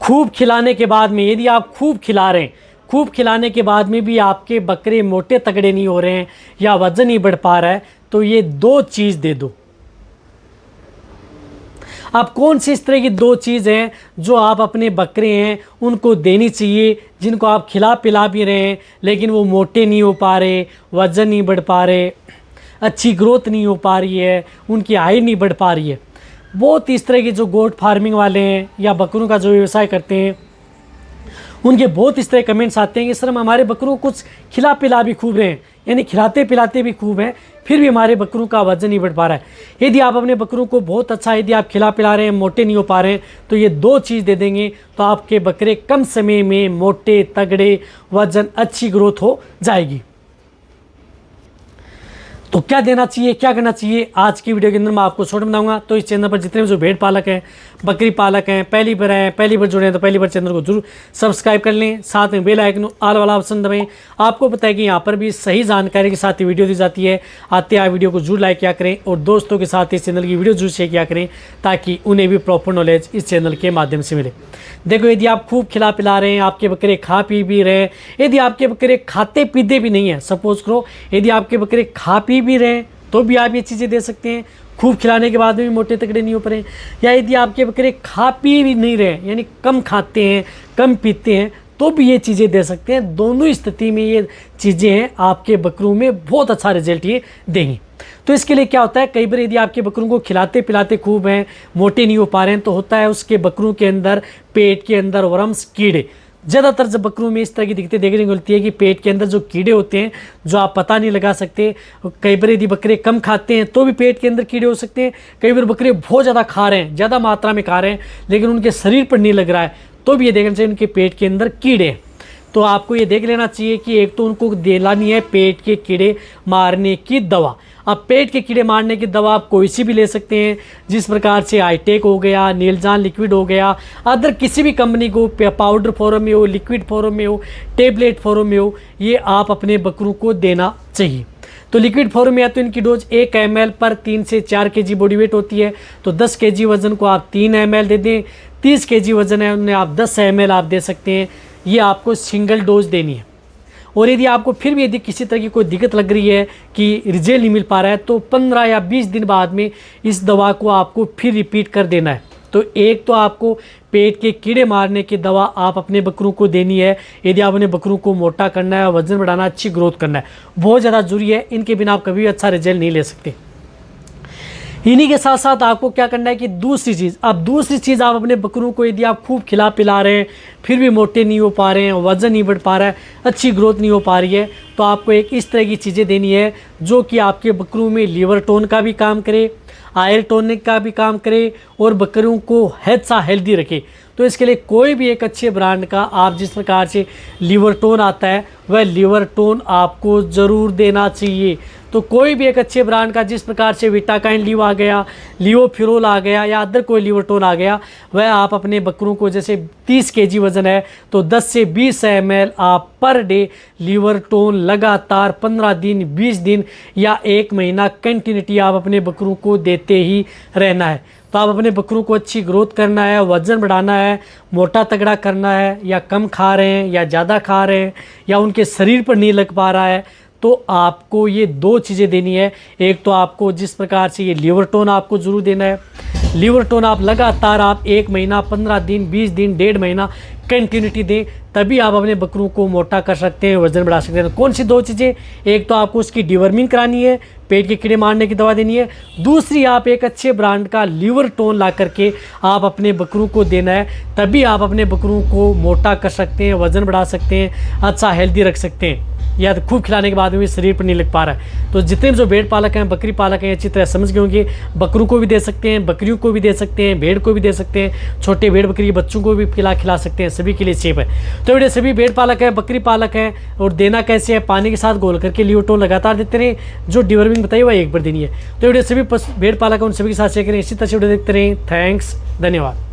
खूब खिलाने के बाद में यदि आप खूब खिला रहे हैं, खूब खिलाने के बाद में भी आपके बकरे मोटे तगड़े नहीं हो रहे हैं या वजन नहीं बढ़ पा रहा है, तो ये 2 चीज़ दे दो। अब कौन सी इस तरह की 2 चीज़ हैं जो आप अपने बकरे हैं उनको देनी चाहिए, जिनको आप खिला पिला भी रहे हैं लेकिन वो मोटे नहीं हो पा रहे, वज़न नहीं बढ़ पा रहे, अच्छी ग्रोथ नहीं हो पा रही है, उनकी हाइट नहीं बढ़ पा रही है। बहुत इस तरह के जो गोट फार्मिंग वाले हैं या बकरों का जो व्यवसाय करते हैं, उनके बहुत इस तरह कमेंट्स आते हैं कि सर हम हमारे बकरों को कुछ खिला पिला भी खूब रहे हैं, यानी खिलाते पिलाते भी खूब हैं, फिर भी हमारे बकरों का वजन नहीं बढ़ पा रहा है। यदि आप अपने बकरों को बहुत अच्छा यदि आप खिला पिला रहे हैं, मोटे नहीं हो पा रहे हैं, तो ये 2 चीज़ दे देंगे तो आपके बकरे कम समय में मोटे तगड़े, वजन, अच्छी ग्रोथ हो जाएगी। तो क्या देना चाहिए, क्या करना चाहिए, आज की वीडियो के अंदर मैं आपको शॉर्ट बनाऊंगा। तो इस चैनल पर जितने भी जो भेड़ पालक हैं, बकरी पालक हैं, पहली बार जुड़े हैं तो पहली बार चैनल को जरूर सब्सक्राइब कर लें, साथ में बेल आइकन ऑल वाला ऑप्शन दबाएं। आपको पता है कि यहाँ पर भी सही जानकारी के साथ ही वीडियो दी जाती है। आते आप वीडियो को जरूर लाइक किया करें और दोस्तों के साथ इस चैनल की वीडियो जरूर शेयर किया करें ताकि उन्हें भी प्रॉपर नॉलेज इस चैनल के माध्यम से मिले। देखो, यदि आप खूब खिला पिला रहे हैं, आपके बकरे खा पी भी रहे हैं, यदि आपके बकरे खाते पीते भी नहीं हैं, सपोज करो यदि आपके बकरे खा पी भी रहे हैं तो भी आप ये चीज़ें दे सकते हैं, खूब खिलाने के बाद में भी मोटे तगड़े नहीं हो पा रहे हैं। या यदि आपके बकरे खा पी भी नहीं रहे हैं, यानी कम खाते हैं, कम पीते हैं, तो भी ये चीज़ें दे सकते हैं। दोनों स्थिति में ये चीज़ें हैं आपके बकरों में बहुत अच्छा रिजल्ट ये देंगी। तो इसके लिए क्या होता है, कई बार यदि आपके बकरों को खिलाते पिलाते खूब हैं, मोटे नहीं हो पा रहे हैं, तो होता है उसके बकरों के अंदर पेट के अंदर वर्म्स, कीड़े, ज़्यादातर जब बकरों में इस तरह की दिक्कतें देखने को मिलती है कि पेट के अंदर जो कीड़े होते हैं जो आप पता नहीं लगा सकते। कई बार यदि बकरे कम खाते हैं तो भी पेट के अंदर कीड़े हो सकते हैं, कई बार बकरे बहुत ज़्यादा खा रहे हैं, ज़्यादा मात्रा में खा रहे हैं लेकिन उनके शरीर पर नहीं लग रहा है, तो भी ये देखना चाहिए उनके पेट के अंदर कीड़े हैं। तो आपको ये देख लेना चाहिए कि एक तो उनको दिलानी है पेट के कीड़े मारने की दवा। अब पेट के कीड़े मारने की दवा आप कोई सी भी ले सकते हैं, जिस प्रकार से हाईटेक हो गया, नीलजान लिक्विड हो गया, अदर किसी भी कंपनी को पाउडर फॉर्म में हो, लिक्विड फॉर्म में हो, टेबलेट फॉर्म में हो, ये आप अपने बकरों को देना चाहिए। तो लिक्विड फॉर्म में या तो इनकी डोज 1 ml पर 3 से 4 kg बॉडी वेट होती है, तो 10 kg वजन को आप 3 ml दे दें। 30 kg वजन है उन्हें आप 10 ml आप दे सकते हैं। ये आपको सिंगल डोज देनी है। और यदि आपको फिर भी यदि किसी तरह की कोई दिक्कत लग रही है कि रिजल्ट नहीं मिल पा रहा है, तो 15 या 20 दिन बाद में इस दवा को आपको फिर रिपीट कर देना है। तो एक तो आपको पेट के कीड़े मारने की दवा आप अपने बकरों को देनी है यदि आप अपने बकरों को मोटा करना है, वजन बढ़ाना, अच्छी ग्रोथ करना है, बहुत ज़्यादा ज़रूरी है। इनके बिना आप कभी भी अच्छा रिजल्ट नहीं ले सकते। इन्हीं के साथ साथ आपको क्या करना है कि दूसरी चीज़ आप अपने बकरों को यदि आप खूब खिला पिला रहे हैं फिर भी मोटे नहीं हो पा रहे हैं, वज़न नहीं बढ़ पा रहा है, अच्छी ग्रोथ नहीं हो पा रही है, तो आपको एक इस तरह की चीज़ें देनी है जो कि आपके बकरों में लीवर टोन का भी काम करे, आयर टोनिक का भी काम करे और बकरों को हेल्दी रखे। तो इसके लिए कोई भी एक अच्छे ब्रांड का आप जिस प्रकार से लीवर टोन आता है वह लीवर टोन आपको ज़रूर देना चाहिए। तो कोई भी एक अच्छे ब्रांड का जिस प्रकार से विटाकाइन लीव आ गया, लियोफिरोल आ गया या अदर कोई लीवर टोन आ गया, वह आप अपने बकरों को, जैसे 30 kg वजन है तो 10 से 20 ml आप पर डे लीवर टोन लगातार 15 दिन, 20 दिन या 1 महीना कंटिन्यूटी आप अपने बकरों को देते ही रहना है। तो आप अपने बकरों को अच्छी ग्रोथ करना है, वज़न बढ़ाना है, मोटा तगड़ा करना है, या कम खा रहे हैं या ज़्यादा खा रहे हैं या उनके शरीर पर नहीं लग पा रहा है, तो आपको ये 2 चीज़ें देनी है। एक तो आपको जिस प्रकार से ये लीवर टोन आपको ज़रूर देना है। लीवर टोन आप लगातार आप 1 महीना, 15 दिन, 20 दिन, 1.5 महीना कंटिन्यूटी दें, तभी आप अपने बकरों को मोटा कर सकते हैं, वज़न बढ़ा सकते हैं। कौन सी 2 चीज़ें? एक तो आपको उसकी डिवर्मिंग करानी है, पेट के कीड़े मारने की दवा देनी है। दूसरी, आप एक अच्छे ब्रांड का लीवर टोन ला करके आप अपने बकरों को देना है, तभी आप अपने बकरों को मोटा कर सकते हैं, वज़न बढ़ा सकते हैं, अच्छा हेल्दी रख सकते हैं। या तो खूब खिलाने के बाद में भी शरीर पर नहीं लग पा रहा है। तो जितने भी जो भेड़ पालक हैं, बकरी पालक हैं, अच्छी तरह समझ गए होंगे। बकरों को भी दे सकते हैं, बकरियों को भी दे सकते हैं, भेड़ को भी दे सकते हैं, छोटे भेड़ बकरी के बच्चों को भी खिला सकते हैं, सभी के लिए सेफ है। तो बेटे सभी भेड़ पालक हैं, बकरी पालक हैं, और देना कैसे है, पानी के साथ घोल करके लियो टोन लगातार देते रहे, जो डिवर्मिंग बताइए वह 1 बार देनी है। तो बेटे सभी भेड़ पालक हैं उन सभी के साथ शेयर करें, इसी तरह से वीडियो देखते रहें। थैंक्स, धन्यवाद।